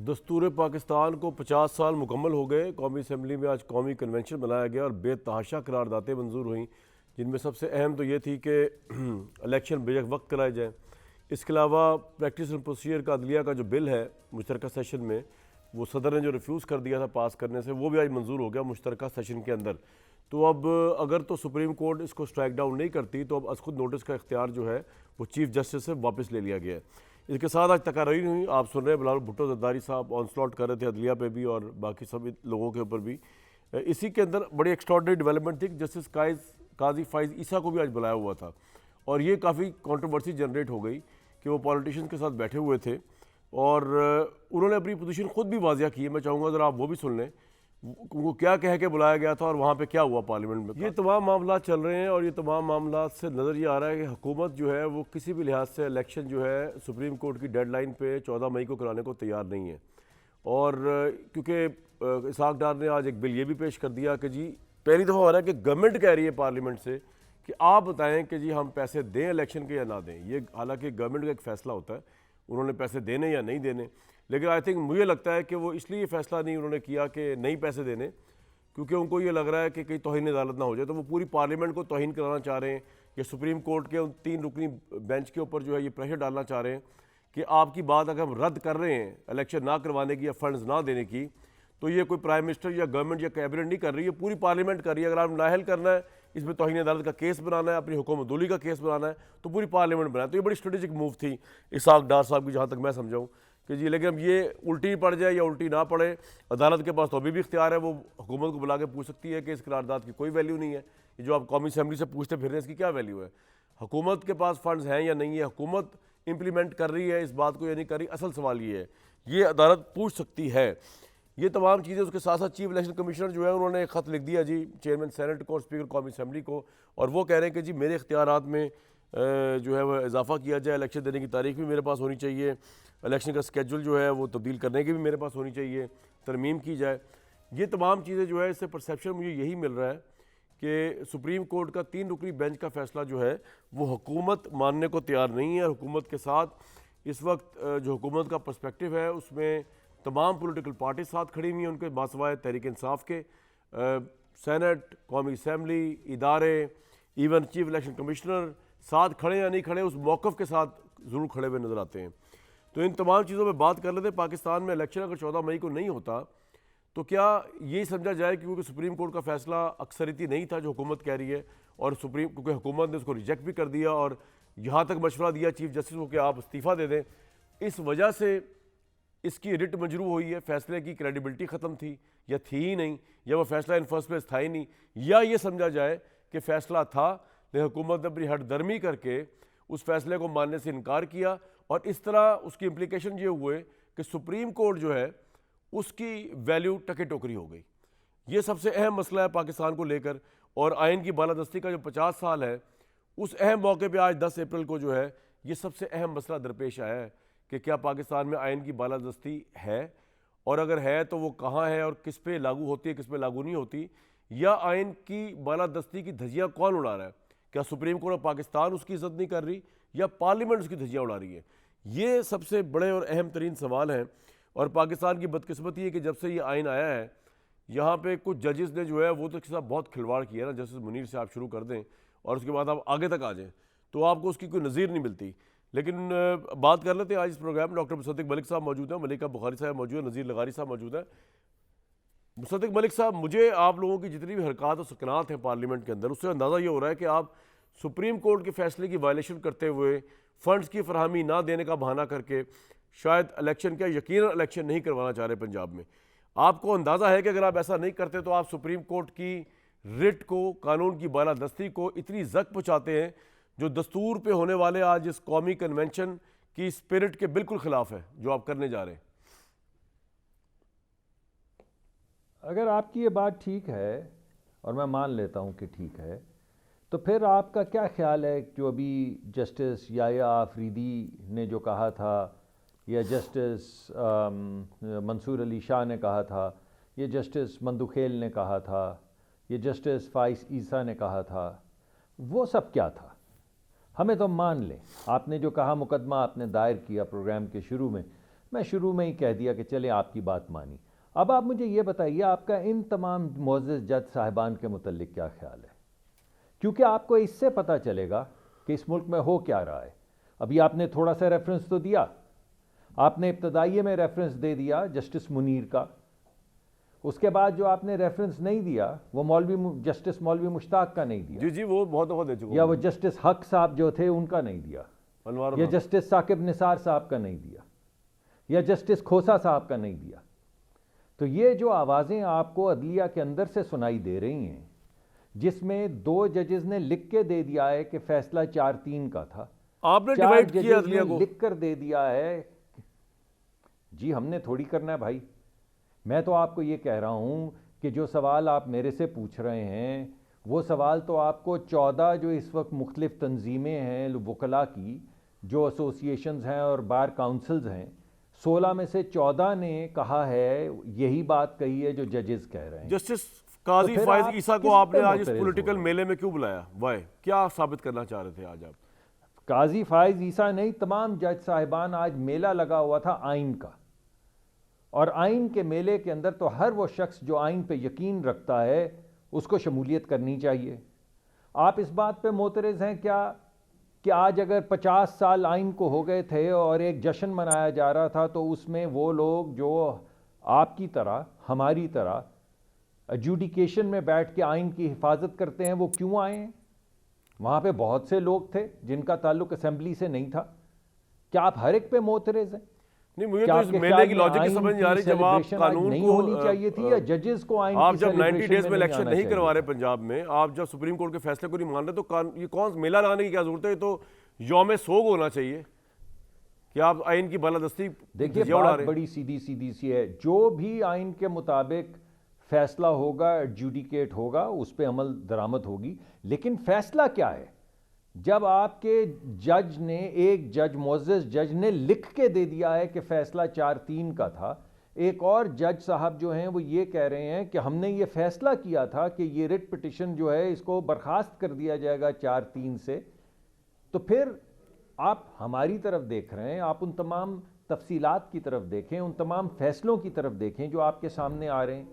दस्तूर पाकिस्तान को 50 साल मुकम्मल हो गए। कौमी असम्बली में आज कौमी कन्वेंशन बनाया गया और बेतहाशा करारदातें मंजूर हुई, जिनमें सबसे अहम तो ये थी कि इलेक्शन बेवक्त वक्त कराए जाएँ। इसके अलावा प्रैक्टिस एंड प्रोसीजर का अदलिया का जो बिल है मुश्तरका सेशन में, वो सदर ने जो रिफ्यूज़ कर दिया था पास करने से, वो भी आज मंजूर हो गया मुश्तरका सेशन के अंदर। तो अब अगर तो सुप्रीम कोर्ट इसको स्ट्राइक डाउन नहीं करती तो अब खुद नोटिस का इख्तियार जो है वो चीफ जस्टिस से वापस ले लिया गया है। इसके साथ आज तकारीर हुई, आप सुन रहे हैं बिलावल भुट्टो जरदारी साहब ऑनस्लॉट कर रहे थे अदलिया पे भी और बाकी सभी लोगों के ऊपर भी। इसी के अंदर बड़ी एक्स्ट्राऑर्डिनरी डेवलपमेंट थी कि जस्टिस काजी फाइज ईसा को भी आज बुलाया हुआ था और ये काफ़ी कंट्रोवर्सी जनरेट हो गई कि वो पॉलिटिशियंस के साथ बैठे हुए थे और उन्होंने अपनी पोजीशन खुद भी वाजिया की है। मैं चाहूँगा ज़रा आप वो भी सुन लें, वो क्या कह के बुलाया गया था और वहाँ पे क्या हुआ पार्लियामेंट में। ये तमाम मामला चल रहे हैं और ये तमाम मामला से नज़र ये आ रहा है कि हुकूमत जो है वो किसी भी लिहाज से इलेक्शन जो है सुप्रीम कोर्ट की डेडलाइन पे 14 मई को कराने को तैयार नहीं है। और क्योंकि इसहाक डार ने आज एक बिल ये भी पेश कर दिया कि जी पहली दफ़ा हो रहा है कि गवर्नमेंट कह रही है पार्लियामेंट से कि आप बताएं कि जी हम पैसे दें इलेक्शन के या ना दें। ये हालांकि गवर्नमेंट का एक फ़ैसला होता है उन्होंने पैसे देने या नहीं देने, लेकिन आई थिंक मुझे लगता है कि वो इसलिए फैसला नहीं उन्होंने किया कि नहीं पैसे देने, क्योंकि उनको ये लग रहा है कि कहीं तौहीन अदालत ना हो जाए। तो वो पूरी पार्लियामेंट को तौहीन कराना चाह रहे हैं या सुप्रीम कोर्ट के उन 3 रुकनी बेंच के ऊपर जो है ये प्रेशर डालना चाह रहे हैं कि आपकी बात अगर हम रद्द कर रहे हैं इलेक्शन ना करवाने की या फंड्स ना देने की, तो ये कोई प्राइम मिनिस्टर या गवर्नमेंट या कैबिनेट नहीं कर रही है, पूरी पार्लियामेंट कर रही है। अगर आप नाहल करना है, इसमें तौहीन अदालत का केस बनाना है, अपनी हुकूमतदौली का केस बनाना है, तो पूरी पार्लियामेंट बनाए। तो ये बड़ी स्ट्रेटेजिक मूव थी इसहाक डार साहब की, जहाँ तक मैं समझाऊँ कि जी। लेकिन अब ये उल्टी पड़ जाए या उल्टी ना पड़े, अदालत के पास तो अभी भी इख्तियार है, वो हुकूमत को बुला के पूछ सकती है कि इस करारदाद की कोई वैल्यू नहीं है। ये जो आप कौमी असम्बली से पूछते फिर रहे हैं, इसकी क्या वैल्यू है? हुकूमत के पास फंड्स हैं या नहीं है, हुकूमत इंप्लीमेंट कर रही है इस बात को या नहीं कर रही, असल सवाल ये है, ये अदालत पूछ सकती है। ये तमाम चीज़ें, उसके साथ साथ चीफ इलेक्शन कमिश्नर जो है उन्होंने एक ख़त लिख दिया जी चेयरमैन सेनेट को और स्पीकर कौमी असम्बली को, और वो कह रहे हैं कि जी मेरे इख्तियारात में जो है वह इजाफा किया जाए, इलेक्शन देने की तारीख भी मेरे पास होनी चाहिए, इलेक्शन का स्केड्यूल जो है वो तब्दील करने की भी मेरे पास होनी चाहिए, तरमीम की जाए। ये तमाम चीज़ें जो है, इससे परसेप्शन मुझे यही मिल रहा है कि सुप्रीम कोर्ट का 3 रुकनी बेंच का फैसला जो है वो हुकूमत मानने को तैयार नहीं है। हुकूमत के साथ इस वक्त जो हुकूमत का पर्सपेक्टिव है उसमें तमाम पॉलिटिकल पार्टी साथ खड़ी हुई हैं, उनके बासवाए तहरीक इंसाफ के सेनेट, कौमी असम्बली, इदारे, इवन चीफ इलेक्शन कमिश्नर साथ खड़े या नहीं खड़े, उस मौक़िफ़ के साथ ज़रूर खड़े हुए नज़र आते हैं। तो इन तमाम चीज़ों पर बात कर लेते हैं। पाकिस्तान में इलेक्शन अगर 14 मई को नहीं होता तो क्या ये समझा जाए कि क्योंकि सुप्रीम कोर्ट का फैसला अक्सरियती नहीं था जो हुकूमत कह रही है, और सुप्रीम क्योंकि हुकूमत ने उसको रिजेक्ट भी कर दिया और यहाँ तक मशवरा दिया चीफ जस्टिस को कि आप इस्तीफ़ा दे दें, इस वजह से इसकी रिट मंजरू हुई है, फैसले की क्रेडिबिलिटी ख़त्म थी या थी ही नहीं, या वो फैसला इन फर्स्ट प्लेस था ही नहीं, या ये समझा जाए कि फ़ैसला था लेकिन हुकूमत ने अपनी हटदर्मी करके उस फैसले को मानने से इनकार किया, और इस तरह उसकी इम्प्लीकेशन ये हुए कि सुप्रीम कोर्ट जो है उसकी वैल्यू टके टोकरी हो गई। ये सबसे अहम मसला है पाकिस्तान को लेकर, और आइन की बालादस्ती का जो 50 साल है उस अहम मौके पे आज 10 अप्रैल को जो है ये सबसे अहम मसला दरपेश आया है कि क्या पाकिस्तान में आइन की बालादस्ती है, और अगर है तो वो कहाँ है और किस पे लागू होती है, किस पे लागू नहीं होती, या आइन की बालादस्ती की धज्जियाँ कौन उड़ा रहा है? क्या सुप्रीम कोर्ट ऑफ पाकिस्तान उसकी इज्जत नहीं कर रही या पार्लियामेंट उसकी धज्जियाँ उड़ा रही है? ये सबसे बड़े और अहम तरीन सवाल हैं। और पाकिस्तान की बदकिस्मती है कि जब से ये आइन आया है यहाँ पे कुछ जजेस ने जो है वो तो इसके साथ बहुत खिलवाड़ किया ना। जस्टिस मुनीर से आप शुरू कर दें और उसके बाद आप आगे तक आ जाएँ तो आपको उसकी कोई नज़ीर नहीं मिलती। लेकिन बात कर लेते हैं आज इस प्रोग्राम में। डॉक्टर मुसद्दिक मलिक साहब मौजूद हैं, मलिका बुखारी साहब मौजूद हैं, नज़ीर लगारी साहब मौजूद हैं। मुसद्दिक मलिक साहब, मुझे आप लोगों की जितनी भी हरकत और सकनात हैं पार्लियामेंट के अंदर, उससे अंदाज़ा ये हो रहा है कि आप सुप्रीम कोर्ट के फैसले की वायलेशन करते हुए फंड्स की फरहमी ना देने का बहाना करके शायद इलेक्शन का यकीनन इलेक्शन नहीं करवाना चाह रहे पंजाब में। आपको अंदाज़ा है कि अगर आप ऐसा नहीं करते तो आप सुप्रीम कोर्ट की रिट को, कानून की बालादस्ती को इतनी जक पहुँचाते हैं जो दस्तूर पे होने वाले आज इस कौमी कन्वेंशन की स्पिरिट के बिल्कुल खिलाफ है जो आप करने जा रहे हैं। अगर आपकी ये बात ठीक है और मैं मान लेता हूँ कि ठीक है, तो फिर आपका क्या ख्याल है जो अभी जस्टिस याया आफरीदी ने जो कहा था, या जस्टिस मंसूर अली शाह ने कहा था, ये जस्टिस मंदुखेल ने कहा था, ये जस्टिस फाइज ईसा ने कहा था, वो सब क्या था? हमें तो मान लें आपने जो कहा, मुकदमा आपने दायर किया प्रोग्राम के शुरू में, मैं शुरू में ही कह दिया कि चले आपकी बात मानी। अब आप मुझे ये बताइए, आपका इन तमाम मोअज़्ज़ज़ जज साहिबान के मुतल्लिक क्या ख्याल है? क्योंकि आपको इससे पता चलेगा कि इस मुल्क में हो क्या रहा है। अभी आपने थोड़ा सा रेफरेंस तो दिया, आपने इब्तदाइये में रेफरेंस दे दिया जस्टिस मुनीर का, उसके बाद जो आपने रेफरेंस नहीं दिया वो जस्टिस मौलवी मुश्ताक का नहीं दिया। जी जी, वो बहुत दफा दे चुका या हूं। वो जस्टिस हक साहब जो थे उनका नहीं दिया, अनवार या हक। जस्टिस साकिब निसार साहब का नहीं दिया, या जस्टिस खोसा साहब का नहीं दिया। तो ये जो आवाज़ें आपको अदलिया के अंदर से सुनाई दे रही हैं, जिसमें 2 जजेस ने लिख के दे दिया है कि फैसला 4-3 का था, आपने 4 डिवाइड किया जजेस अदलिया ने को। लिख कर दे दिया है। जी हमने थोड़ी करना है भाई, मैं तो आपको ये कह रहा हूँ कि जो सवाल आप मेरे से पूछ रहे हैं वो सवाल तो आपको 14 जो इस वक्त मुख्तलिफ तंजीमें हैं वकला की, जो एसोसिएशंस हैं और बार काउंसिल्स हैं, 16 में से 14 ने कहा है, यही बात कही है जो जजेस कह रहे हैं। जस्टिस काजी फिर फायज आप ईसा को किस आपने पे आज इस मुतरज़ हो पॉलिटिकल गए? मेले में क्यों बुलाया? वाई, क्या साबित करना चाह रहे थे आज आप? काजी फायज ईसा नहीं, तमाम जज साहिबान, आज मेला लगा हुआ था आइन का, और आइन के मेले के अंदर तो हर वो शख्स जो आइन पे यकीन रखता है उसको शमूलियत करनी चाहिए। आप इस बात पे मोतरज़ हैं क्या कि आज अगर 50 साल आइन को हो गए थे और एक जश्न मनाया जा रहा था, तो उसमें वो लोग जो आपकी तरह हमारी तरह एजुडिकेशन में बैठ के आइन की हिफाजत करते हैं, वो क्यों आए हैं? वहाँ पे बहुत से लोग थे जिनका ताल्लुक असेंबली से नहीं था। क्या आप हर एक पे मोतरज़ हैं? नहीं, मुझे क्या तो इस आपके मेले ख्याल की में लॉजिक आइन समझ नहीं आ की रही। जब आप celebration आज कानून नहीं को होनी चाहिए थी, या जजेस को आइन आप की जब 90 celebration डेज में नहीं इलेक्शन आना नहीं चाहिए करवा रहे था? पंजाब में, आप जब सुप्रीम कोर्ट के फैसले को नहीं मान रहे, तो ये कौन मेला लगाने की क्या जरूरत है? ये तो यौम सोग होना चाहिए कि आप आइन की बालादस्ती देखिए धज्जियां उड़ा बात रहे हैं। बड़ी सीधी सीधी सी है, जो भी आइन के मुताबिक फैसला होगा, एडजुडिकेट होगा, उस पर अमल दरामद होगी। लेकिन फैसला क्या है? जब आपके जज ने, एक जज मुअज़्ज़ज़ जज ने लिख के दे दिया है कि फैसला 4-3 का था, एक और जज साहब जो हैं वो ये कह रहे हैं कि हमने ये फैसला किया था कि ये रिट पिटिशन जो है इसको बर्खास्त कर दिया जाएगा 4-3 से, तो फिर आप हमारी तरफ देख रहे हैं, आप उन तमाम तफसीलात की तरफ देखें, उन तमाम फैसलों की तरफ देखें जो आपके सामने आ रहे हैं।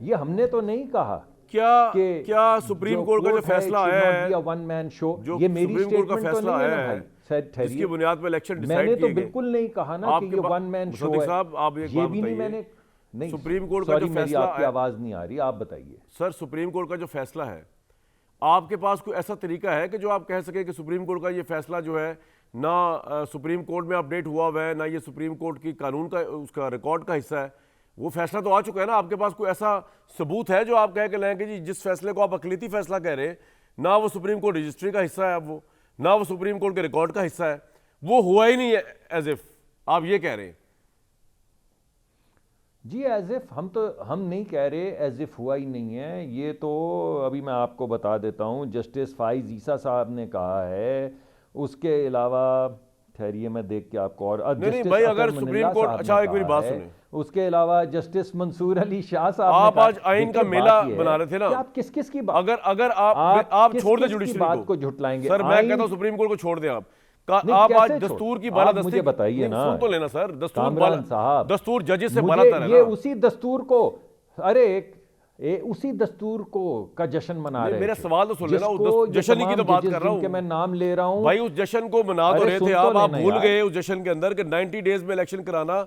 ये हमने तो नहीं कहा क्या सुप्रीम कोर्ट का जो फैसला है, वन मैन शो, जो ये मेरी सुप्रीम कोर्ट का स्टेटमेंट तो फैसला नहीं है ना है, भाई, शायद जिसकी ठहरिए। बुनियाद पर इलेक्शन मैंने डिसाइड तो किए गए, बिल्कुल नहीं कहा ना कि ये वन मैन शो मुसद्दिक है। साहब, आप एक ये बात भी नहीं बताइए, मैंने नहीं, सुप्रीम कोर्ट का सॉरी जो मेरी फैसला आपकी है, आवाज नहीं आ रही, आप बताइए। सर सुप्रीम कोर्ट का जो फैसला है, आपके पास कोई ऐसा तरीका है कि जो आप कह सके कि सुप्रीम कोर्ट का ये फैसला जो है ना सुप्रीम कोर्ट में अपडेट हुआ हुआ है, ना ये सुप्रीम कोर्ट की कानून का उसका रिकॉर्ड का हिस्सा है? वो फैसला तो आ चुका है ना, आपके पास कोई ऐसा सबूत है जो आप कह के लाएं कि जी जिस फैसले को आप अकलीती फैसला कह रहे हैं, ना वो सुप्रीम कोर्ट रजिस्ट्री का हिस्सा है, अब वो ना वो सुप्रीम कोर्ट के रिकॉर्ड का हिस्सा है, वो हुआ ही नहीं है, एज इफ आप ये कह रहे हैं? जी एज इफ हम नहीं कह रहे एज इफ हुआ ही नहीं है, ये तो अभी मैं आपको बता देता हूँ। जस्टिस फाइज ईसा साहब ने कहा है, उसके अलावा ठहरिए मैं देख के आपको, और नहीं भाई, अगर सुप्रीम कोर्ट, अच्छा एक मेरी बात सुने, उसके अलावा जस्टिस मंसूर अली शाह साहब आप ने आज आइन का मेला बना रहे थे ना, आप किस किस की बात, अगर आप छोड़ दें जुडिशरी बात को झुटलाएंगे? सर मैं कहता हूं सुप्रीम कोर्ट को छोड़ दें आप आज दस्तूर की बालादस्ती, मुझे बताइए ना, सुन तो लेना सर, कामरान साहब, दस्तूर जजेस से बालातर है ये ना। उसी दस्तूर को, अरे उसी दस्तूर को का जश्न मना रहे, मेरा सवाल तो सुन लेना, उस जश्न ही की तो बात कर रहा हूं, मैं नाम ले रहा हूं भाई। उस जश्न को मना तो रहे थे आप भूल गए उस जश्न के अंदर कि 90 डेज में इलेक्शन कराना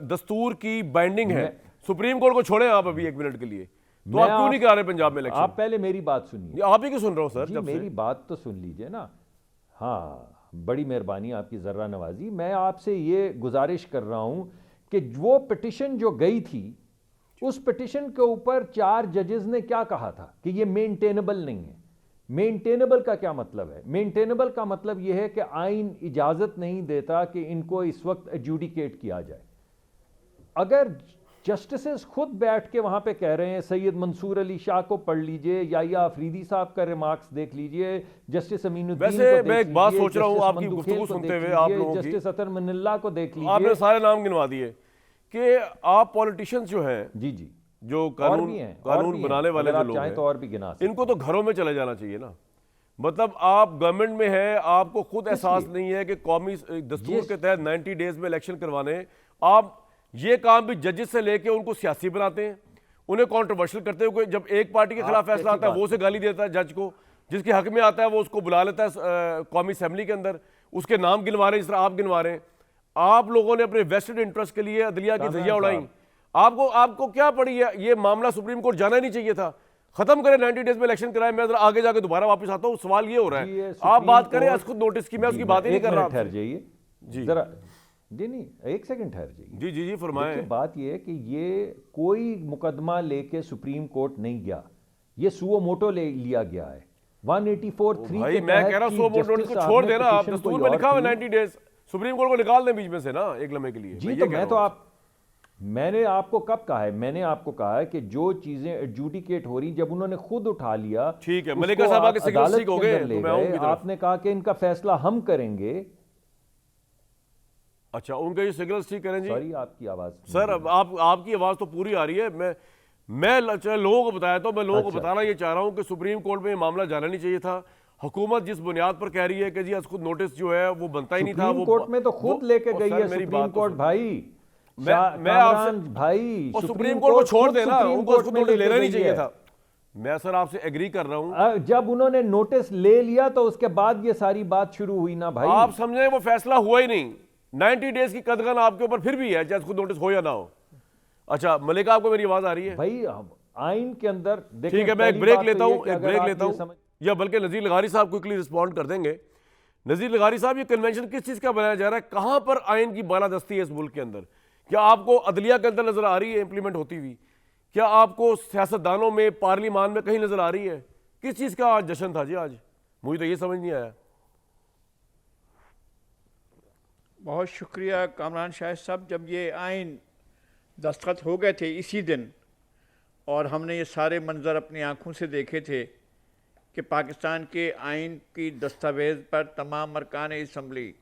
दस्तूर की बाइंडिंग है। सुप्रीम कोर्ट को छोड़े आप अभी 1 मिनट के लिए, तो आप क्यों नहीं करा रहे पंजाब में इलेक्शन? आप पहले मेरी बात सुनिए। आप ही क्यों सुन रहा हूं सर? जब मेरी बात तो सुन लीजिए ना। हाँ, बड़ी मेहरबानी आपकी, जर्रा नवाजी। मैं आपसे ये गुजारिश कर रहा हूं कि वो पिटिशन जो गई थी, उस पिटिशन के ऊपर 4 जजेस ने क्या कहा था कि ये मेंटेनेबल नहीं है। मेंटेनेबल का क्या मतलब है? मेंटेनेबल का मतलब यह है कि आइन इजाजत नहीं देता कि इनको इस वक्त एडजुडिकेट किया जाए। अगर जस्टिसेस खुद बैठ के वहां पे कह रहे हैं, सैयद मंसूर अली शाह को पढ़ लीजिए, या अफरीदी साहब का रिमार्क्स देख लीजिए, जस्टिस अमीनुद्दीन वैसे मैं एक बात सोच रहा हूं आपकी गुफ्तगू सुनते हुए, आप लोगों की, जस्टिस अतर मनिल्ला को देख लीजिए, आपने सारे नाम गिनवा दिए कि आप पॉलिटिशियंस जो हैं, जी जी, जो कानून बनाने वाले जो लोग हैं, तो और भी गिना सकते, इनको तो घरों में चले जाना चाहिए ना। मतलब आप गवर्नमेंट में हैं, आपको खुद एहसास नहीं है कि कौमी दस्तूर के तहत 90 डेज में इलेक्शन करवाने, आप ये काम भी जजेस से लेके उनको सियासी बनाते हैं, उन्हें कंट्रोवर्शियल करते हुए। जब एक पार्टी के खिलाफ फैसला आता है वो उसे गाली देता है जज को, जिसके हक में आता है वो उसको बुला लेता है कौमी असेंबली के अंदर, उसके नाम गिनवा रहे हैं जिस तरह आप गिनवा रहे हैं। आप लोगों ने अपने वेस्टेड इंटरेस्ट के लिए अदलिया की धज्जियां उड़ाई। आपको क्या पड़ी है? ये मामला सुप्रीम कोर्ट जाना ही नहीं चाहिए था। खत्म करें, 90 डेज में इलेक्शन कराएं। मैं जरा आगे जाके दोबारा वापस आता हूं। सवाल ये हो रहा है, आप बात करें खुद नोटिस की, मैं उसकी बात ही नहीं कर रहा। ठहर जाइए जी जरा, जी नहीं, एक सेकंड ठहर जाइए। जी जी जी फरमाएं। देखिए, बात ये है कि ये कोई मुकदमा लेके सुप्रीम कोर्ट नहीं गया, ये सुओ मोटो ले लिया गया है 184(3) भाई के मैं तहत कह रहा हूं, चीफ 100 वोट जस्टिस को साहब छोड़ ने देना। आप petition दस्तूर कोई में और लिखा हुआ थी। 90 डेज, सुप्रीम कोर्ट को निकाल दें बीच में से ना, एक लम्हे के लिए। जी तो मैं तो मैंने आपको कब कहा है? मैंने आपको कहा है कि जो चीजें एडजुडिकेट हो रही, जब उन्होंने खुद उठा लिया, ठीक है, उसको मलिका साहबा आप के सिग्नल अदालत ठीक हो के गए, अंदर ले तो मैं आऊं गए, की तरफ। आपने कहा कि इनका फैसला हम करेंगे। अच्छा, उनका ये सिग्नल ठीक करें जी। सॉरी, आपकी आवाज सर अब आपकी आवाज तो पूरी आ रही है। मैं लोगों को बताया, तो मैं लोगों को बताना ये चाह रहा हूं कि सुप्रीम कोर्ट में ये मामला जाना नहीं चाहिए था। हुकूमत जिस बुनियाद पर कह रही है कि जी आज खुद नोटिस जो है वो बनता ही नहीं था, वो कोर्ट में तो खुद लेके गई है सुप्रीम कोर्ट भाई। मैं आपसे भाई सुप्रीम कोर्ट को छोड़ देना, उनको खुद नोटिस लेना नहीं चाहिए है। था। मैं सर आपसे एग्री कर रहा हूं। जब उन्होंने नोटिस ले लिया तो उसके बाद ये सारी बात शुरू हुई ना भाई। आप समझे वो फैसला हुआ ही नहीं। 90 डेज की कदगन आपके ऊपर फिर भी है, चाहे खुद नोटिस हो या ना हो। अच्छा मलिका, आपको मेरी आवाज आ रही है भाई? आइन के अंदर ठीक है, मैं एक ब्रेक लेता हूं, या बल्कि नजीर लगारी साहब क्विकली रिस्पॉन्ड कर देंगे। नजीर लगारी साहब, ये कन्वेंशन किस चीज का बनाया जा रहा है? कहां पर आइन की बालादस्ती है इस मुल्क के अंदर? क्या आपको अदलिया के अंदर नजर आ रही है इंप्लीमेंट होती हुई? क्या आपको सियासतदानों में, पार्लिमान में कहीं नजर आ रही है? किस चीज का आज जश्न था जी आज? मुझे तो ये समझ नहीं आया। बहुत शुक्रिया कामरान शाहिद साहब। जब ये आइन दस्तखत हो गए थे इसी दिन, और हमने ये सारे मंजर अपनी आंखों से देखे थे कि पाकिस्तान के आइन की दस्तावेज़ पर तमाम अरकान असम्बली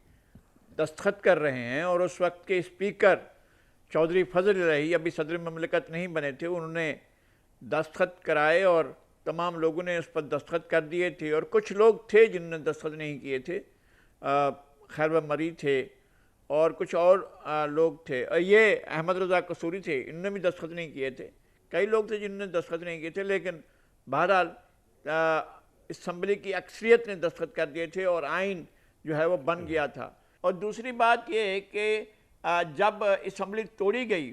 दस्तखत कर रहे हैं, और उस वक्त के स्पीकर चौधरी फजल रही, अभी सदर ममलिकत नहीं बने थे, उन्होंने दस्तखत कराए और तमाम लोगों ने उस पर दस्तखत कर दिए थे। और कुछ लोग थे जिन्होंने दस्तखत नहीं किए थे, खैर मरी थे और कुछ और लोग थे, ये अहमद रज़ा कसूरी थे, इन्होंने भी दस्तखत नहीं किए थे। कई लोग थे जिन्होंने दस्तखत नहीं किए थे, लेकिन बहरहाल असम्बली की अक्सरियत ने दस्तखत कर दिए थे और आइन जो है वो बन गया था। और दूसरी बात ये है कि जब असम्बली तोड़ी गई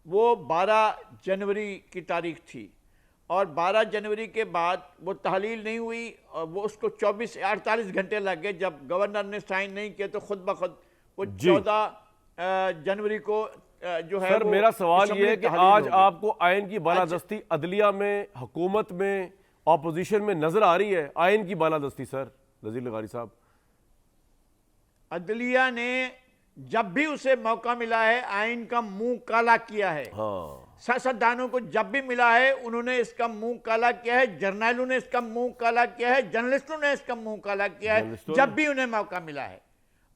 वो 12 जनवरी की तारीख थी, और 12 जनवरी के बाद वो तहलील नहीं हुई, और वो उसको 24 से 48 घंटे लग गए। जब गवर्नर ने साइन नहीं किया तो खुद ब खुद वो 14 जनवरी को जो है। सर मेरा सवाल ये है कि आज आपको आइन की बालादस्ती अदलिया में, हुकूमत में, ऑपोजिशन में नजर आ रही है? आइन की बालादस्ती सर नजीर लगारी साहब, अदलिया ने जब भी उसे मौका मिला है आइन का मुंह काला किया है। हाँ, सियासतदानों को जब भी मिला है उन्होंने इसका मुंह काला किया है, जर्नैलों ने इसका मुंह काला किया है, जर्नलिस्टों ने इसका मुंह काला किया है जब भी उन्हें मौका मिला है।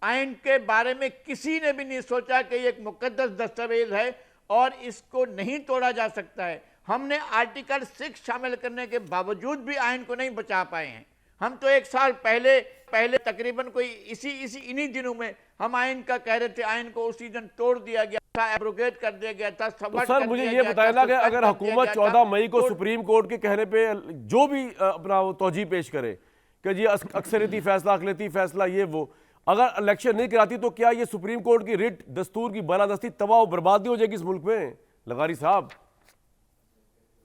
आइन के बारे में किसी ने भी नहीं सोचा कि ये एक मुकद्दस दस्तावेज है और इसको नहीं तोड़ा जा सकता है। हमने आर्टिकल 6 शामिल करने के बावजूद भी आइन को नहीं बचा पाए हैं। हम तो 1 साल पहले तकरीबन कोई इन्हीं दिनों में हम आइन का कह रहे थे, आइन को उसी दिन तोड़ दिया गया था, एब्रोगेट कर दिया गया था। तो सर मुझे ये बताया ना कि अगर हुकूमत 14 मई को सुप्रीम कोर्ट के कहने पे जो भी अपना तौजीह पेश करे कि जी अक्सरियती फैसला, अकलियती फैसला, ये वो, अगर इलेक्शन नहीं कराती तो क्या ये सुप्रीम कोर्ट की रिट, दस्तूर की बालादस्ती तबाह बर्बादी हो जाएगी इस मुल्क में? लगारी साहब,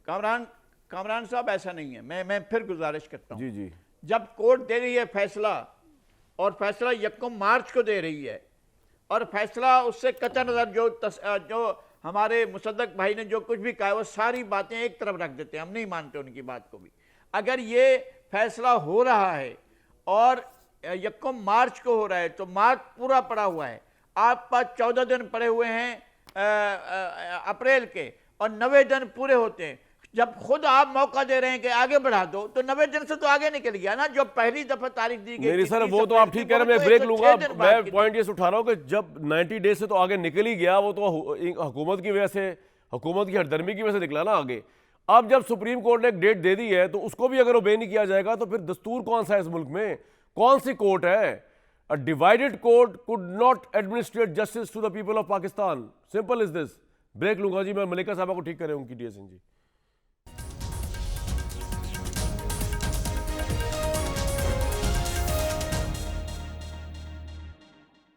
कामरान साहब, ऐसा नहीं है। मैं फिर गुजारिश करता हूँ, जी जी, जब कोर्ट दे रही है फैसला, और फैसला 1 मार्च को दे रही है, और फैसला उससे कतई नजर जो हमारे मुसद्दक भाई ने जो कुछ भी कहा वो सारी बातें एक तरफ रख देते हैं, हम नहीं मानते उनकी बात को भी। अगर ये फैसला हो रहा है और 1 मार्च को हो रहा है तो मार्च पूरा पड़ा हुआ है, आप पास 14 दिन पड़े हुए हैं अप्रैल के, और 90 दिन पूरे होते हैं। जब खुद आप मौका दे रहे हैं कि आगे बढ़ा दो, तो 90 दिन से तो आगे निकल गया ना, जो पहली दफा तारीख दी गई। मेरी सर वो तो आप ठीक कह रहे हैं, मैं ब्रेक लूंगा। मैं पॉइंट ये उठा रहा हूं कि जब 90 डेज से तो आगे निकल ही गया, वो तो हुकूमत की वजह से, हुकूमत की हरदर्मी की वजह से निकला ना आगे। अब जब सुप्रीम कोर्ट ने एक डेट दे दी है तो उसको भी अगर ओबे नहीं किया जाएगा तो फिर दस्तूर कौन सा है इस मुल्क में? कौन सी कोर्ट है? A divided court could not administrate justice to the people of Pakistan. Simple is this. Break लूंगा जी, मैं मलिका साहबा को ठीक करें उनकी डीएसएन जी।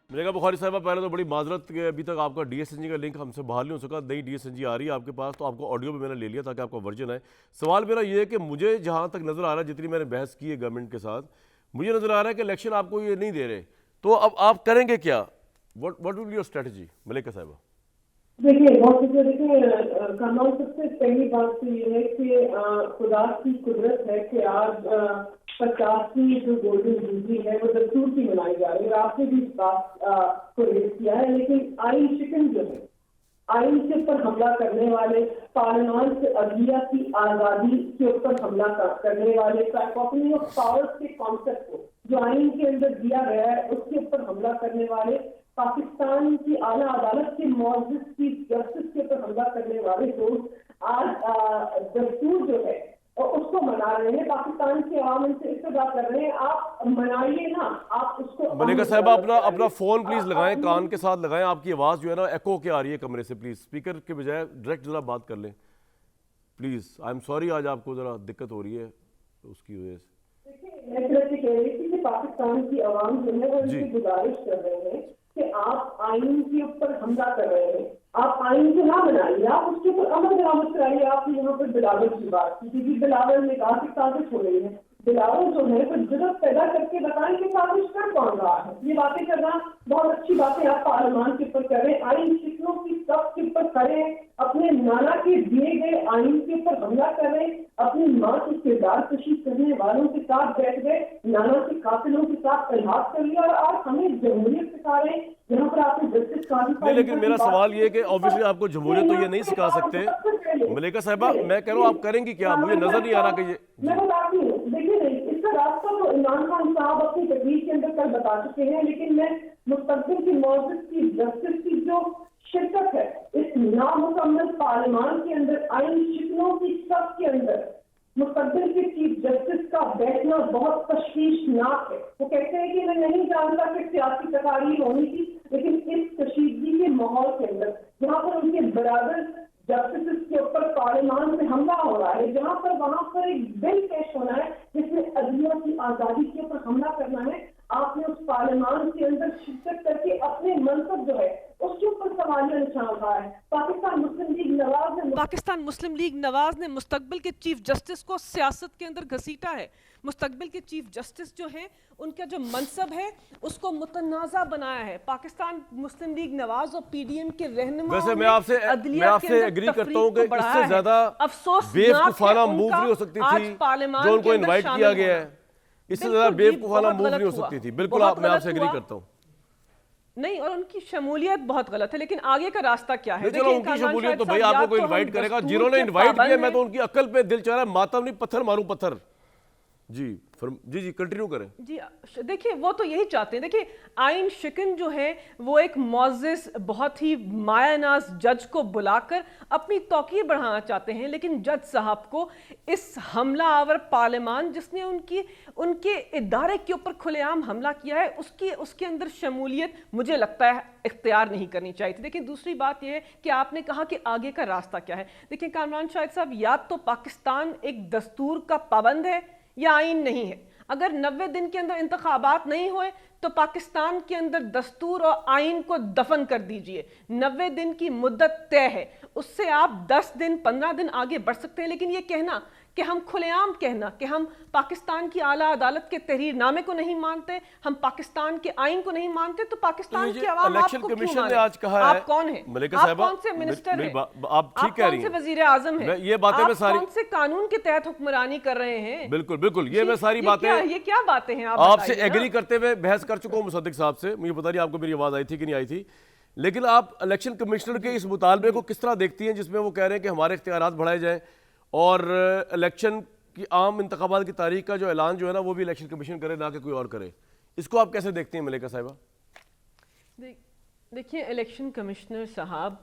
मलिका बुखारी साहबा, पहले तो बड़ी माजरत कि अभी तक आपका डीएसएनजी का लिंक हमसे बाहर नहीं हो सका। नई डीएसएनजी आ रही है आपके पास, तो आपको ऑडियो भी मैंने ले लिया ताकि आपका वर्जन है। सवाल मेरा ये है कि मुझे जहाँ तक नज़र आ रहा है, जितनी मैंने बहस की है गवर्नमेंट के साथ, मुझे नज़र आ रहा है कि इलेक्शन आपको ये नहीं दे रहे, तो अब आप करेंगे क्या? What will be your strategy Malika साहबा? देखिए कमाल सबसे पहली बात तो ये है कि खुदा की कुदरत है कि आज 50वीं जो गोल्डन जुबली है वो दस्तूर की मनाई जा रही है। और आपने भी इस बात को रेज किया है, लेकिन आइन शिकन जो है, आइन के ऊपर हमला करने वाले, पार्लियामेंट से अदलिया की आज़ादी के ऊपर हमला करने वाले, कैकोफनी ऑफ पावर्स के कॉन्सेप्ट को जो आइन के अंदर दिया गया है उसके ऊपर हमला करने वाले, पाकिस्तान की आला अदालत के मौजूद की जस्टिस के ऊपर हमला करने वाले लोग आज दस्तूर जो है और उसको मना रहे हैं। पाकिस्तान के आवाम इनसे इस्तदा कर रहे हैं, आप मनाइए ना, आप उसको। मलिका साहबा अपना फोन प्लीज लगाएं, कान के साथ लगाएं। आपकी आवाज़ जो है ना एको के आ रही है कमरे से। प्लीज स्पीकर के बजाय डायरेक्ट जरा बात कर लें प्लीज। आई एम सॉरी, आज आपको जरा दिक्कत हो रही है उसकी वजह से। मैं सिर्फ ये कह रही थी कि पाकिस्तान की आवाम जो है वो इनसे गुजारिश कर रहे हैं कि आप आइन के ऊपर हमला कर रहे हैं, आप आइन को ना बनाइए, आप उसके ऊपर अमल दरामद कराइए। आपने यहाँ पर बिलावल की बात की थी, बिलावल ने कहा कि साजिश हो रही है। बिलावल जो है कुछ जरूरत पैदा करके बताएं कि साजिश कर कौन रहा है। ये बातें करना बहुत अच्छी बात है, आप पार्लियामान के ऊपर करें, आइन शिकनों की सब के ऊपर करें, अपने नाना के दिए गए आइन के ऊपर हमला करें, अपनी माँ की किरदार कशी करने वालों के साथ बैठ गए, नाना के कातिलों के साथ इल्हाद कर लिया। और आज हमें जमहूरियत सिखा रहे हैं, यहाँ पर आपने जस्टिस नहीं, लेकिन मेरा सवाल ये है कि ऑब्वियसली आपको जमहूरियत तो ये नहीं सिखा सकते मलिका साहबा। मैं कह रहा हूँ आप करेंगी क्या? मुझे नजर नहीं आ रहा कि ये। मैं बताती हूँ, देखिए नहीं, इसका रास्ता तो इमरान खान साहब अपनी तकरीर के अंदर कल बता चुके हैं, लेकिन मैं मुस्तकबिल की मौजूद की जस्टिस की जो शिरकत है इस नामुकम्मल पार्लियामान के अंदर, आइन शिकनों की सब के अंदर मुस्तकबिल के चीफ जस्टिस का बैठना बहुत तशवीशनाक है। वो कहते हैं कि मैं नहीं जानता कि सियासी तकारीर होनी थी, लेकिन इस कशीदगी के माहौल के अंदर जहाँ पर उनके बराबर जस्टिस के ऊपर पार्लियामान से हमला हो रहा है, जहाँ पर वहाँ पर एक बिल पेश होना है जिसमें अदलिया की आज़ादी के ऊपर हमला करना है, आपने उस पार्लियामान के अंदर शिरकत करके अपने मनसब जो है उसके ऊपर सवालिया निशान उठाया है। पाकिस्तान मुस्लिम लीग नवाज ने मुस्तकबिल के चीफ जस्टिस को सियासत के अंदर घसीटा है। मुस्तकबिल के चीफ जस्टिस जो हैं उनका जो मनसब है उसको मुतनाज़ा बनाया है। पाकिस्तान मुस्लिम लीग नवाज और पीडीएम के रहनुमा, वैसे मैं आपसे एग्री करता हूँ कि इससे ज्यादा बेवकूफाना मूव नहीं हो सकती थी जो उनको इनवाइट किया गया है। इससे ज्यादा बेवकूफाना मूव नहीं हो सकती थी। बिल्कुल मैं आपसे एग्री करता हूँ। नहीं, और उनकी शमूलियत बहुत गलत है, लेकिन आगे का रास्ता क्या है? चलो उनकी शमूलियत तो भाई आपको कोई इनवाइट करेगा, जिन्होंने इनवाइट किया मैं तो उनकी अकल पे दिल चाह रहा है मातम नहीं पत्थर मारूं पत्थर। जी जी कंटिन्यू करें। जी देखिए वो तो यही चाहते हैं। देखिए आइन शिकन जो है वो एक मौजिज़ बहुत ही मायानाज जज को बुलाकर अपनी तौकीर बढ़ाना चाहते हैं, लेकिन जज साहब को इस हमला आवर पार्लियामान जिसने उनके इदारे के ऊपर खुलेआम हमला किया है उसके अंदर शमूलियत मुझे लगता है इख्तियार नहीं करनी चाहिए थी। देखिए दूसरी बात यह है कि आपने कहा कि आगे का रास्ता क्या है। देखिए कामरान शाहिद साहब, या तो पाकिस्तान एक दस्तूर का पाबंद है या आइन नहीं है। अगर 90 दिन के अंदर इंतखाबात नहीं हुए तो पाकिस्तान के अंदर दस्तूर और आइन को दफन कर दीजिए। 90 दिन की मुद्दत तय है, उससे आप 10 दिन 15 दिन आगे बढ़ सकते हैं, लेकिन ये कहना कि हम खुलेआम कहना कि हम पाकिस्तान की आला अदालत के तहरीरनामे को नहीं मानते, हम पाकिस्तान के आइन को नहीं मानते, तो पाकिस्तान की आवाम आपको क्यों माने? आज कहा है, आप कौन है? मलिका आप साहिबा, कौन से मिनिस्टर हैं? आप ठीक कह रही हैं। कौन से वजीर आजम हैं? ये बातें मैं सारी कौन से कानून के तहत हुक्मरानी कर रहे हैं? बिल्कुल ये मैं सारी बातें ये क्या बातें हैं? आपसे एग्री करते हुए बहस कर चुका हूं मुसद्दिक साहब से। मुझे पता नहीं आपको मेरी आवाज आई थी कि नहीं आई थी, लेकिन आप इलेक्शन कमिश्नर के इस मुतालबे को किस तरह देखती हैं जिसमें वो कह रहे हैं कि हमारे इख्तियारात बढ़ाए जाएं और इलेक्शन की आम इंतखाबात की तारीख का जो ऐलान जो है ना वो भी इलेक्शन कमीशन करे, ना कि कोई और करे। इसको आप कैसे देखती हैं मलिका साहिबा? देखिए, इलेक्शन कमिश्नर साहब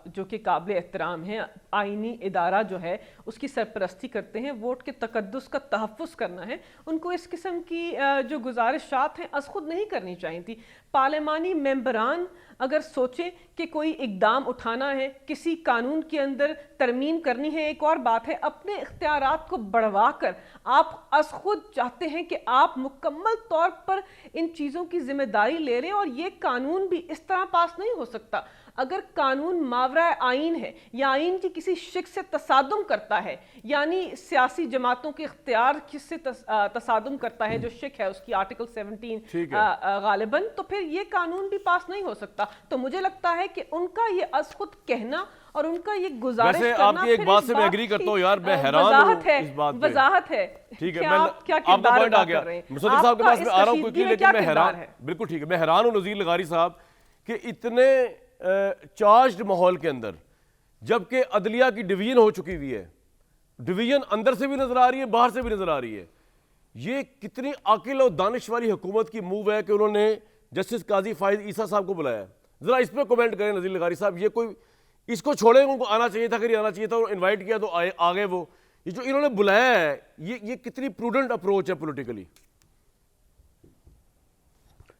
जो कि काबिल एहतराम हैं, आईनी इदारा जो है उसकी सरपरस्ती करते हैं, वोट के तकद्दुस का तहफ़्फ़ुज़ करना है, उनको इस किस्म की जो गुजारिशात हैं अज़ खुद नहीं करनी चाहिए थी। पार्लिमानी मेंबरान अगर सोचें कि कोई इक़दाम उठाना है, किसी कानून के अंदर तरमीम करनी है, एक और बात है, अपने इख्तियारात को बढ़वा कर आप अज़ खुद चाहते हैं कि आप मुकम्मल तौर पर इन चीज़ों की जिम्मेदारी ले रहे हैं, और ये कानून भी इस तरह पास नहीं हो सकता। अगर कानून मावरा आइन है या आइन की किसी शिक से तसादुम करता है, यानी सियासी जमातों के इख्तियार से तसादुम करता है, जो शिक है उसकी आर्टिकल 17 गालिबन, तो फिर ये कानून भी पास नहीं हो सकता। तो मुझे लगता है कि उनका ये अज़ खुद कहना और उनका ये गुजारिश वैसे करना, आपकी एक बात से मैं एग्री करता हूँ यार, मैं हैरान हूँ इस बात पे। वजाहत है। ठीक है, क्या मैं आप क्या आपका किरदार पॉइंट आ अदा गया। कर रहे हैं? मुसद्दिक साहब के आपका पास इस मैं आ रहा हूँ कशीदगी क्योंकि, में लेकिन क्या मैं किरदार हैरान, है? बिल्कुल ठीक है, मैं हैरान हूँ नज़ीर लगारी साहब कि इतने चार्ज्ड माहौल के अंदर, जबकि अदलिया की डिवीजन हो चुकी हुई है, डिवीजन अंदर से भी नजर आ रही है, बाहर से भी नजर आ रही है, ये कितनी अकिल और दानिश वाली हुकूमत की मूव है कि उन्होंने जस्टिस काजी फाइज ईसा साहब को बुलाया। जरा इस पर कमेंट करें नज़ीर लगारी साहब, ये कोई इसको छोड़े, उनको आना चाहिए था, अगर आना चाहिए था, इन्वाइट किया तो आ गए वो, ये जो इन्होंने बुलाया है, ये कितनी प्रूडेंट अप्रोच है पॉलिटिकली?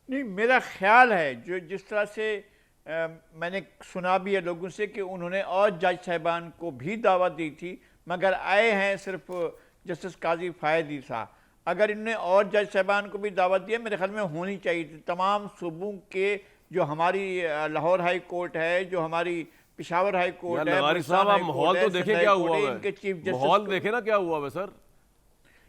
नहीं, मेरा ख्याल है जो जिस तरह से मैंने सुना भी है लोगों से कि उन्होंने और जज साहिबान को भी दावत दी थी, मगर आए हैं सिर्फ जस्टिस काजी फायद ईसा। अगर इन्होंने और जज साहिबान को भी दावत दी है, मेरे ख्याल में होनी चाहिए थी। तमाम सूबों के, जो हमारी लाहौर हाई कोर्ट है, जो हमारी पिशावर हाई कोर्ट है, लगारी साहब आप माहौल तो देखें क्या हुआ है, इनके चीफ जस्टिस, माहौल देखे ना क्या हुआ है सर।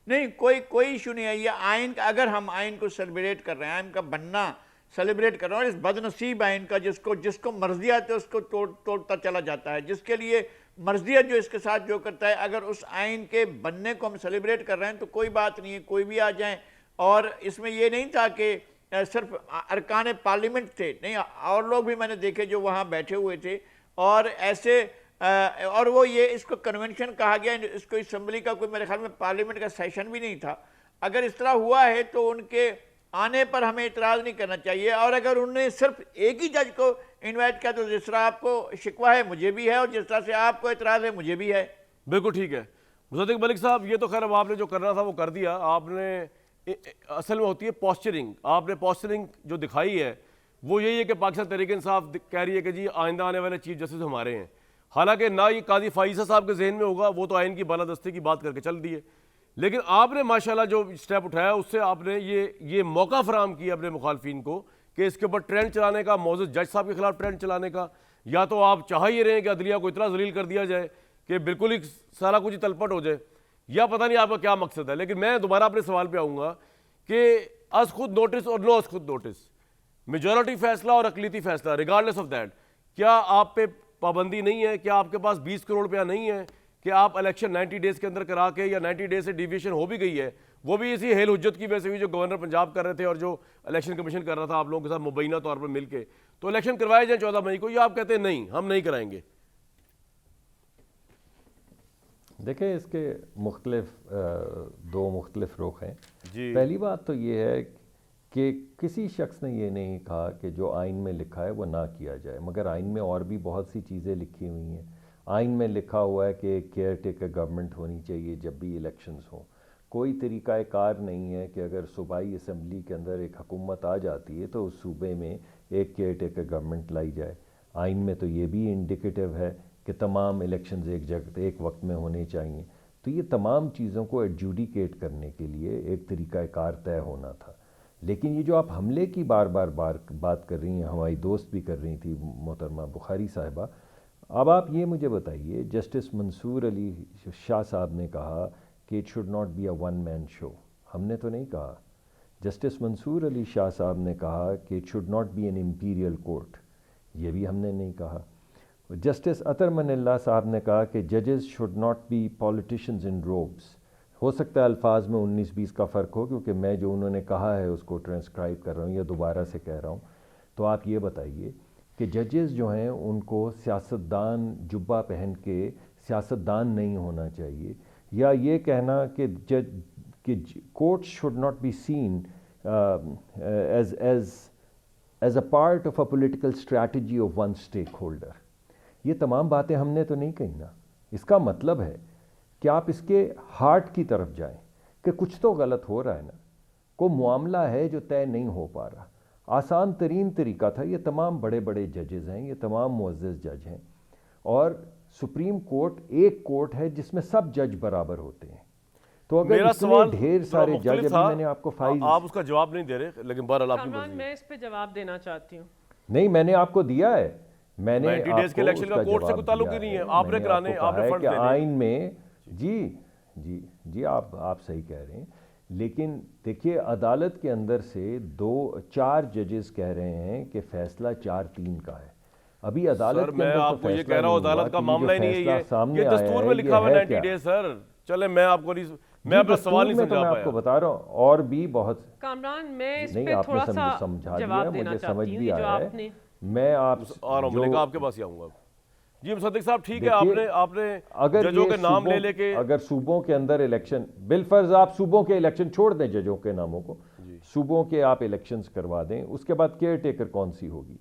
नहीं, कोई इशू नहीं है। ये आइन का, अगर हम आइन को सेलिब्रेट कर रहे हैं, आइन का बनना सेलिब्रेट कर रहे हैं, और इस बदनसीब आइन का जिसको मर्जियात है उसको तोड़ता चला जाता है, जिसके लिए मर्जियत जो इसके साथ जो करता है, अगर उस आइन के बनने को हम सेलिब्रेट कर रहे हैं तो कोई बात नहीं है, कोई भी आ जाए। और इसमें ये नहीं था कि सिर्फ अरकान पार्लियामेंट थे, नहीं, और लोग भी मैंने देखे जो वहाँ बैठे हुए थे, और ऐसे और वो ये इसको कन्वेंशन कहा गया, इसको असम्बली का कोई, मेरे ख्याल में पार्लियामेंट का सेशन भी नहीं था। अगर इस तरह हुआ है तो उनके आने पर हमें इतराज़ नहीं करना चाहिए। और अगर उन्होंने सिर्फ एक ही जज को इनवाइट किया, तो जिस तरह आपको शिकवा है मुझे भी है, और जिस तरह से आपको इतराज़ है मुझे भी है। बिल्कुल ठीक है मुसद्दिक मलिक साहब, ये तो खैर अब आपने जो करना था वो कर दिया आपने। असल में होती है पॉस्चरिंग, आपने पॉस्चरिंग जो दिखाई है वो यही है कि पाकिस्तान तहरीक इंसाफ कह रही है कि जी आइंदा आने वाले चीफ जस्टिस हमारे हैं, हालांकि ना ये काजी फाइजा साहब के जहन में होगा, वो तो आइन की बालादस्ती की बात करके चल दिए। लेकिन आपने माशाल्लाह जो स्टेप उठाया उससे आपने ये मौका फराम किया अपने मुखालफिन को कि इसके ऊपर ट्रेंड चलाने का, मौजूद जज साहब के खिलाफ ट्रेंड चलाने का। या तो आप चाह ही रहे हैं कि अदलिया को इतना जलील कर दिया जाए कि बिल्कुल ही सारा कुछ ही तलपट हो जाए, या पता नहीं आपका क्या मकसद है। लेकिन मैं दोबारा अपने सवाल पर आऊँगा कि अज खुद नोटिस और नो अज खुद नोटिस, मेजॉरिटी फैसला और अकलीती फैसला, रिगार्डलेस ऑफ दैट, क्या आप पे पाबंदी नहीं है? क्या आपके पास 20 करोड़ रुपया नहीं है कि आप इलेक्शन 90 डेज के अंदर करा के, या 90 डेज से डिविएशन हो भी गई है, वो भी इसी हेल हुज्जत की वजह से हुई जो गवर्नर पंजाब कर रहे थे और जो इलेक्शन कमीशन कर रहा था आप लोगों के साथ मुबैना तौर पर मिलकर, तो इलेक्शन करवाए जाए 14 मई को, या आप कहते हैं नहीं हम नहीं कराएंगे? देखिए, इसके दो मुख्तलिफ रुख हैं जी। पहली बात तो ये है कि किसी शख्स ने ये नहीं कहा कि जो आइन में लिखा है वो ना किया जाए, मगर आइन में और भी बहुत सी चीज़ें लिखी हुई हैं। आइन में लिखा हुआ है कि केयर टेकर गवर्नमेंट होनी चाहिए जब भी इलेक्शंस हों। कोई तरीक़ाकार नहीं है कि अगर सूबाई असम्बली के अंदर एक हुकूमत आ जाती है तो उस सूबे में एक केयर टेकर गवर्नमेंट लाई जाए। आइन में तो ये भी इंडिकेटिव है कि तमाम इलेक्शंस एक वक्त में होने चाहिए। तो ये तमाम चीज़ों को एडजुडिकेट करने के लिए एक तरीक़ाकार तय होना था। लेकिन ये जो आप हमले की बार बात कर रही हैं, हमारी दोस्त भी कर रही थी मोहतरमा बुखारी साहिबा, अब आप ये मुझे बताइए, जस्टिस मंसूर अली शाह साहब ने कहा कि it should not be a one man show, हमने तो नहीं कहा। जस्टिस मंसूर अली शाह साहब ने कहा कि it should not be an imperial court, ये भी हमने नहीं कहा। जस्टिस अतर मनिल्ला साहब ने कहा कि जजेस should not B politicians in ropes. हो सकता है अल्फाज में 19-20 का फ़र्क हो, क्योंकि मैं जो उन्होंने कहा है उसको ट्रांसक्राइब कर रहा हूँ या दोबारा से कह रहा हूँ। तो आप ये बताइए कि जजेस जो हैं उनको सियासतदान जुब्बा पहन के सियासतदान नहीं होना चाहिए, या ये कहना कि courts should not be seen as as a part of a political strategy of one stakeholder. ये तमाम बातें हमने तो नहीं कही ना। इसका मतलब है कि आप इसके हार्ट की तरफ जाएं कि कुछ तो गलत हो रहा है ना, को मामला है जो तय नहीं हो पा रहा। आसान तरीन तरीका था, ये तमाम बड़े बड़े जजेस हैं, ये तमाम मुअज़्ज़ज़ जज हैं, और सुप्रीम कोर्ट एक कोर्ट है जिसमें सब जज बराबर होते हैं। तो अगर मेरा इतने सवाल ढेर सारे जज, अभी मैंने आपको फाइल, आप उसका जवाब नहीं दे रहे, लेकिन बहरहाल आपकी कामरान, मर्जी। मैं इस पे जवाब देना चाहती हूँ। नहीं मैंने आपको दिया है, मैंने 90 डेज के आपको इलेक्शन का उसका कोर्ट से जवाब कोई ताल्लुक ही दिया नहीं है। आपने मैंने कराने, आपको आपने कहा है फंड कि देने। आइन में जी आप सही कह रहे हैं, लेकिन देखिए अदालत के अंदर से 4 जजेस कह रहे हैं कि फैसला 4-3 का है। अभी अदालत सर के मैं अंदर तो आपको ये फैसला कह रहा हूँ, नहीं हुआ अदालत का कि मामला ही नहीं है फैसला ये सामने आया दस्तूर है, में लिखा हुआ ये 90 क्या? Days sir. चले मैं आपको नहीं, मैं अपना दस्तूर सवाल नहीं में तो समझा मैं आपको पाया। बता रहा हूँ, और भी बहुत कामरान, मैं इस नहीं पे आपने थोड़ा सा समझा दिया जवाब है, देना मुझे समझ चाहती हूँ। भी ये जो आया है। आपने मैं आप आ रहा हूँ, मलिका आपके पास ही आऊंगा। जी मुसद्दिक साहब, ठीक है, देखिए, आपने अगर जजों ये के नाम ले सूबों- लेके, अगर सूबों के अंदर इलेक्शन, बिलफर्ज आप सूबों के इलेक्शन छोड़ दें, जजों के नामों को, सूबों के आप इलेक्शंस करवा दें, उसके बाद केयर टेकर कौन सी होगी?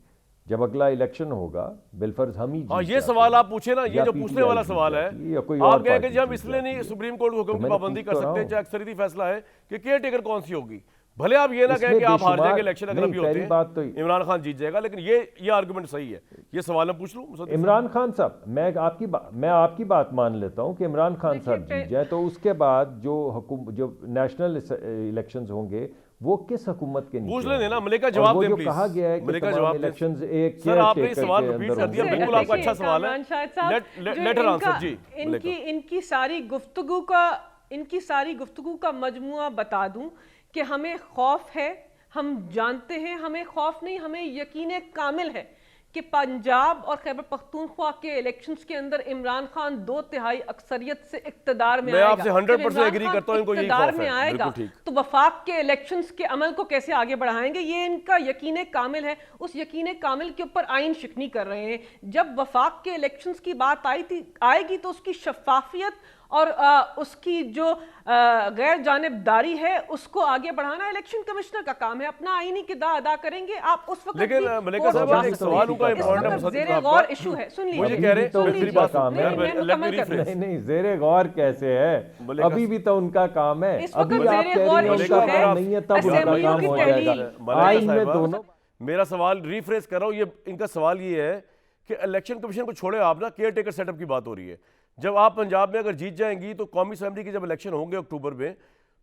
जब अगला इलेक्शन होगा, बिलफर्ज हम ही हाँ जीत ये जाते सवाल हैं, आप पूछे ना, ये या जो पूछने PTI वाला जीत सवाल है, जाती या कोई आप और कहेंगे पार्टी जी हम जीत इसलिए नहीं जाती है। सुप्रीम कोर्ट के हुक्म तो की मैंने पाबंदी पूछ कर तो रहा सकते, हूँ। चाहे अक्सरियती फैसला है कि केयर टेकर कौन सी होगी। भले आप ये ना इसमें कहें कि आप हार बेशुमार- जाएंगे इलेक्शन, अगर नहीं, अभी होते पहली बात तो हैं इमरान खान जीत जाएगा, लेकिन ये आर्गुमेंट सही है। ये सवाल मैं पूछ लूं मुसद्दिक साहब? इमरान खान साहब, मैं आपकी बात मान लेता हूं कि इमरान खान देखिए, साहब जीत जाए, तो उसके बाद जो नेशनल इलेक्शंस होंगे वो किस हुकूमत के नीचे पूछ लेने ना, होंगे? मलिका और जवाब वो दें जो प्लीज। कहा गया है कि मलिका तमाम जवाब दें। इलेक्शंस एक सर आपने ये caretaker सवाल के रिपीट अंदर कर दिया, होंगे। बिल्कुल आपका देखिए, अच्छा सवाल है। कामरान शाहिद साहब, जो लेट हर इनका- आंसर जी मलिका। इनकी सारी गुफ्तगू का मजमुआ बता दूं कि हमें खौफ है, हम जानते हैं, हमें खौफ नहीं, हमें यकीन कामिल है कि पंजाब और खैबर पख्तूनख्वा के इलेक्शंस के अंदर इमरान खान 2/3 अक्सरियत से इक्तदार में मैं आएगा। आपसे 100% जब इमरान एग्री खान करता हूं, इनको यही इक्तदार खौफ में है। आएगा बिल्कुल ठीक। तो वफाक के इलेक्शंस के अमल को कैसे आगे बढ़ाएंगे, ये इनका यकीन कामिल है। उस यकीन कामिल के ऊपर आइन शिकनी कर रहे हैं। जब वफाक के इलेक्शंस की बात आएगी तो उसकी शफाफियत और उसकी जो गैर जानिबदारी है उसको आगे बढ़ाना इलेक्शन कमिश्नर का काम है। अपना आईनी किरदार अदा करेंगे। आप उस वक्त लेकिन भी मलिका कोर्ट साहब, जा एक सकते सवाल हैं। उनका इस important है वक्त मुसद्दिक ज़ेरे साहब गौर का। इशू है। सुन मुझे लीजिए, कह रहे हैं, सुन मेरी लीजिए। बात सुन, नहीं, मैं- मैं let me मुकम्मल कर rephrase। नहीं ज़ेरे गौर कैसे है, मलिका- अभी भी तो उनका काम है। इस वक्त अभी आप ज़ेरे कह गौर रही हैं इशू उनका है, काम नहीं है, तब उनका असेंबलियों काम की हो तहरीर। जाएगा। मलिका आइन में साहिबा, दोनों मेरा सवाल रिफ्रेश कर रहा हूं। ये इनका सवाल ये है कि इलेक्शन कमीशन को छोड़े आप ना, केयर टेकर सेटअप की बात हो रही है। जब आप पंजाब में अगर जीत जाएंगी तो कौमी असेंबली की जब इलेक्शन होंगे अक्टूबर में,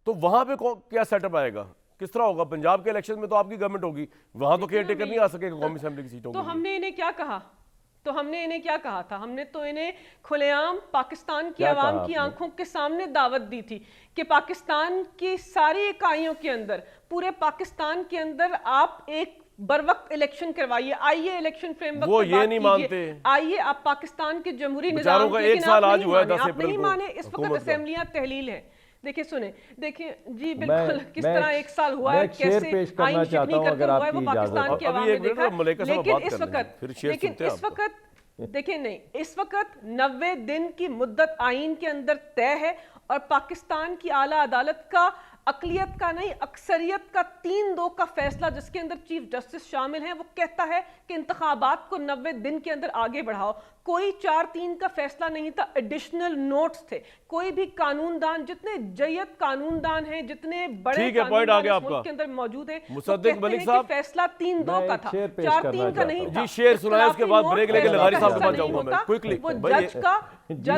तो वहां पे क्या सेटअप आएगा, किस तरह होगा? पंजाब के इलेक्शन में तो आपकी गवर्नमेंट होगी, वहां तो केयर टेकर नहीं आ सकेगा कौमी असेंबली की सीटों तो के लिए। हमने इन्हें क्या कहा? था हमने तो इन्हें खुलेआम पाकिस्तान की क्या आवाम कहा की आपने? आंखों के सामने दावत दी थी कि पाकिस्तान की सारी इकाइयों के अंदर, पूरे पाकिस्तान के अंदर आप एक बर वक्त इलेक्शन करवाइए। आइए इलेक्शन फ्रेमवर्क वो पर ये बात नहीं कीजिए। मानते। आइए आप पाकिस्तान के जमहूरी बेचारों निजाम का लेकिन एक साल आप आज नहीं हुआ है, माने, 10 आप अप्रैल नहीं को माने। इस वक्त हुकूमत का। असेंबलियां तहलील है। देखिए सुने, देखिए जी बिल्कुल किस मैं तरह एक साल हुआ मैं है, एक शेर कैसे पेश करना आइन चाहता शिकनी हूं, करते अगर हुआ है, आपकी वो इजाजत पाकिस्तान हो। की अभी आवाम एक ने मिनट देखा। में मलिका साहब लेकिन बात इस कर लेंगे, वक्त फिर शेर लेकिन सुनते हैं इस आपका। वक्त देखिए नहीं, इस वक्त 90 दिन की मुद्दत आइन के अंदर तय है और पाकिस्तान की आला अदालत का अकलियत का नहीं, अक्सरियत का 3-2 का फैसला, जिसके अंदर चीफ जस्टिस शामिल हैं, वो कहता है कि इंतखाबात को 90 दिन के अंदर आगे बढ़ाओ। कोई 4-3 का फैसला नहीं था, एडिशनल नोट्स थे। कोई भी कानूनदान, जितने जय्यत कानूनदान हैं, जितने बड़े ठीक है, पॉइंट आ कानूनदान गया इस मुल्क आपका। के अंदर मौजूद है, मुसद्दिक मलिक साहब, फैसला 3-2 मैं का एक था, शेर पेश 4-3 करना का नहीं चाहता था। हूं। जी, शेर सुनाए, उसके बाद ब्रेक लेके लगारी साहब के पास नहीं जाऊंगा मैं, होता, क्विकली। वो भाई, जज का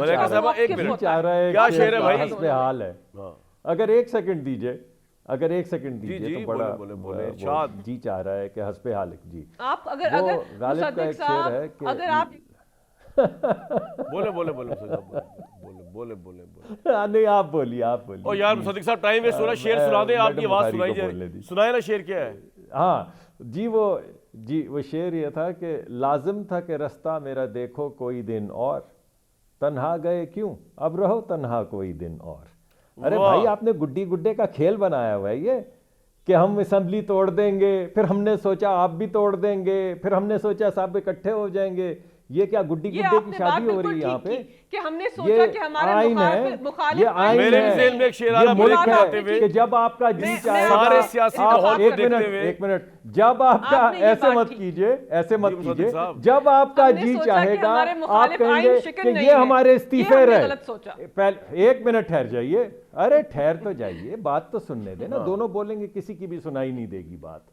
मलिका साहब, एक मिनट। मौक़िफ़ चाह होता रहा है क्या कि शेर है भाई? हस्बे हाल है। हाँ। अगर एक सेकंड दीजिए, अगर एक सेकंड जी, दीजिए जी, तो बड़ा बोले, बोले, वो इरशाद। जी चाह रहा है कि हस्बे हाल जी। आप अगर वो अगर गालिब का मुसद्दिक एक शेर साहब, है कि अगर आप बोले बोले बोले मुसद्दिक साहब, बोले बोले बोले बोले। नहीं आप बोलिए, आप बोलिए। ओ यार मुसद्दिक साहब, टाइम वेस्ट हो रहा है, शेर सुना दे, आपकी मैडम आवाज बुखारी सुनाई को बोलने जाए, दी। सुनाए ना शेर क्या है? हाँ जी, वो शेर ये था कि लाजिम था कि रास्ता मेरा देखो कोई दिन और, तन्हा गए क्यों अब रहो तन्हा कोई दिन और। अरे वाह। भाई, आपने गुड्डी गुड्डे का खेल बनाया हुआ है ये, कि हम असेंबली तोड़ देंगे, फिर हमने सोचा आप भी तोड़ देंगे, फिर हमने सोचा सब इकट्ठे हो जाएंगे। ये क्या गुड्डी ये गुड्डे की आपने बात शादी हो बिल्कुल रही है यहाँ ठीक पे? की कि हमने ये सोचा कि हमारे आइन है, मुखालिफ ये आइन मेरे है, जेल में एक शेर आ ये रहा, मुल्क ब्रेक है लगाते हुए। कि जब आपका जी मैं चाहेगा, सारे सियासी आप माहौल को एक देखते मिनट, हुए। एक मिनट, जब आपका आपने ये ऐसे बात मत की। कीजिए, ऐसे मत जी, मुसद्दिक कीजिए, साहब। जब आपका हमने जी सोचा कि चाहेगा हमारे आप मुखालिफ आइन कहेंगे शिकन कि नहीं ये है। हमारे ये इस्तीफे हमने रहे। गलत सोचा। पहले एक मिनट ठहर जाइए, अरे ठहर तो जाइए, बात तो सुनने देना, दोनों बोलेंगे, किसी की भी सुनाई नहीं देगी बात।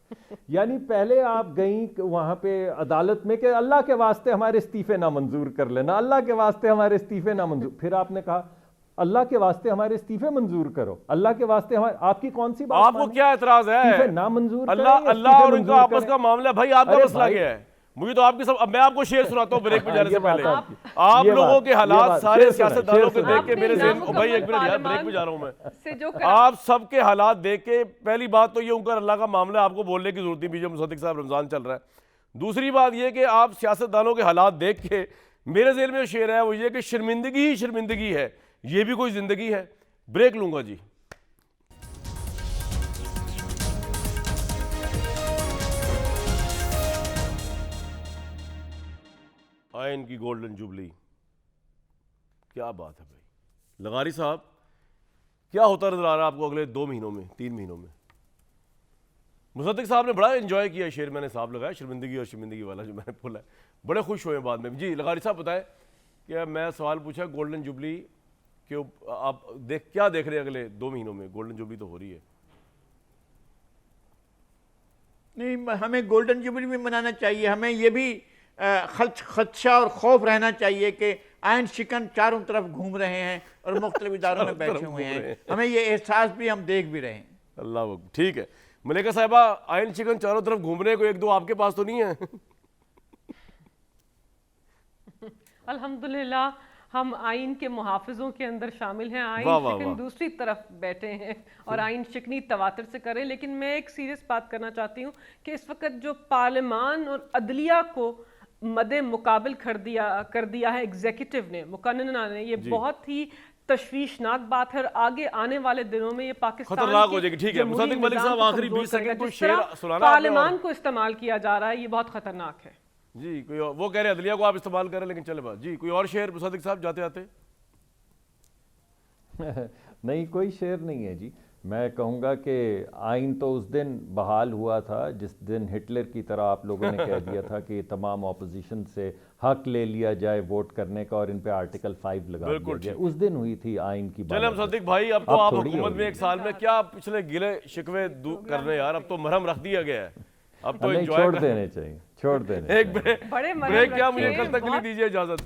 यानी पहले आप गई वहां पे अदालत में कि अल्लाह के वास्ते हमारे इस्तीफे ना मंजूर कर लेना, अल्लाह के वास्ते हमारे इस्तीफे ना मंजूर, फिर आपने कहा अल्लाह के वास्ते हमारे इस्तीफे मंजूर करो, अल्लाह के वास्ते हमारे, आपकी कौन सी बात आपको माने? क्या एतराज है? इस्तीफे ना मंजूर अल्लाह करें या अल्लाह इस्तीफे और उनका मंजूर आपस करें? का मामला है भाई, आपका अरे मसला भाई, क्या है? मुझे तो आपकी सब, अब मैं आपको शेर सुनाता हूँ ब्रेक में जाने ये से बात पहले। आपकी। आप ये लोगों बात, के ये हालात बात, सारे शेर सियासतदानों सुनाए, को देख के आपने मेरे जेहन, नामुकम्मल भाई एक मिनट यार, ब्रेक पार्लियामान में जा रहा हूँ मैं। से जो करा- आप सबके हालात देख के, पहली बात तो ये उनका अल्लाह का मामला है, आपको बोलने की जरूरत नहीं, बीजे मुसद्दिक साहब रमजान चल रहा है। दूसरी बात ये कि आप सियासतदानों के हालात देख के, मेरे जेल में जो शेर है वो ये कि शर्मिंदगी ही शर्मिंदगी है, ये भी कोई जिंदगी है। ब्रेक लूंगा जी। आयन की गोल्डन जुबली, क्या बात है भाई। लगारी साहब, क्या होता नजर आ रहा है आपको अगले 2 महीनों में, 3 महीनों में? मुसद्दिक साहब ने बड़ा एंजॉय किया शेर, मैंने साहब लगाया शर्मिंदगी और शर्मिंदगी वाला जो मैंने बोला है, बड़े खुश हुए बाद में। जी लगारी साहब बताएं कि मैं सवाल पूछा गोल्डन जुबली कि आप क्या देख रहे हैं अगले 2 महीनों में? गोल्डन जुबली तो हो रही है। नहीं, हमें गोल्डन जुबली भी मनाना चाहिए, हमें ये भी खदशा और खौफ रहना चाहिए कि आयन शिकन चारों तरफ घूम रहे हैं और मुख्तलिफ इदारों में बैठे हुए हैं, हमें ये एहसास भी हम देख भी रहे हैं। अल्लाह अकबर, ठीक है। मलिका साहिबा, आयन शिकन चारों तरफ घूम रहे हैं, कोई एक दो आपके पास तो नहीं है? अल्हम्दुलिल्लाह हम आइन के मुहाफिजों के अंदर शामिल हैं। आइन वाह, वाह, शिकन वाह। दूसरी तरफ बैठे हैं और आइन शिकनी तवातर से करें। लेकिन मैं एक सीरियस बात करना चाहती हूँ कि इस वक्त जो पार्लियामान और अदलिया को मदे मुकाबिल कर दिया है एग्जीक्यूटिव ने, मुकन्नना ने, ये बहुत ही तशवीशनाक बात है और आगे आने वाले दिनों में ये पाकिस्तान खतरनाक के हो जाएगी। ठीक है, जमहूरी मुसद्दिक मलिक निज़ाम साहब, को आखिरी कमज़ोर 20 सेकंड करेगा। कोई जिस तरह शेर सुनाना आपने पार्लियामान और- को इस्तेमाल किया जा रहा है, ये बहुत खतरनाक है। जी कोई वो कह रहे हैं अदलिया को आप इस्तेमाल करें, लेकिन चले बात। जी कोई और शेर मुसद्दिक साहब जाते जाते? नहीं, कोई शेर नहीं है जी। मैं कहूँगा कि आइन तो उस दिन बहाल हुआ था जिस दिन हिटलर की तरह आप लोगों ने कह दिया था कि तमाम ऑपोजिशन से हक ले लिया जाए वोट करने का और इन पे आर्टिकल 5 लगा दिया बिल्कुल गया। ठीक। उस दिन हुई थी आइन की चले बात। मुसद्दिक भाई, अब तो आप थोड़ी हुकूमत होगी। में 1 साल में क्या पिछले गिले शिकवे दूर करने यार, अब तो मरहम रख दिया गया है, अब तो नहीं, एंजॉय छोड़ देने चाहिए, छोड़ देने एक चाहिए। बड़े मरहम ब्रेक क्या, रखे मुझे हैं, कल तक के लिए बहुत- दीजिए इजाजत।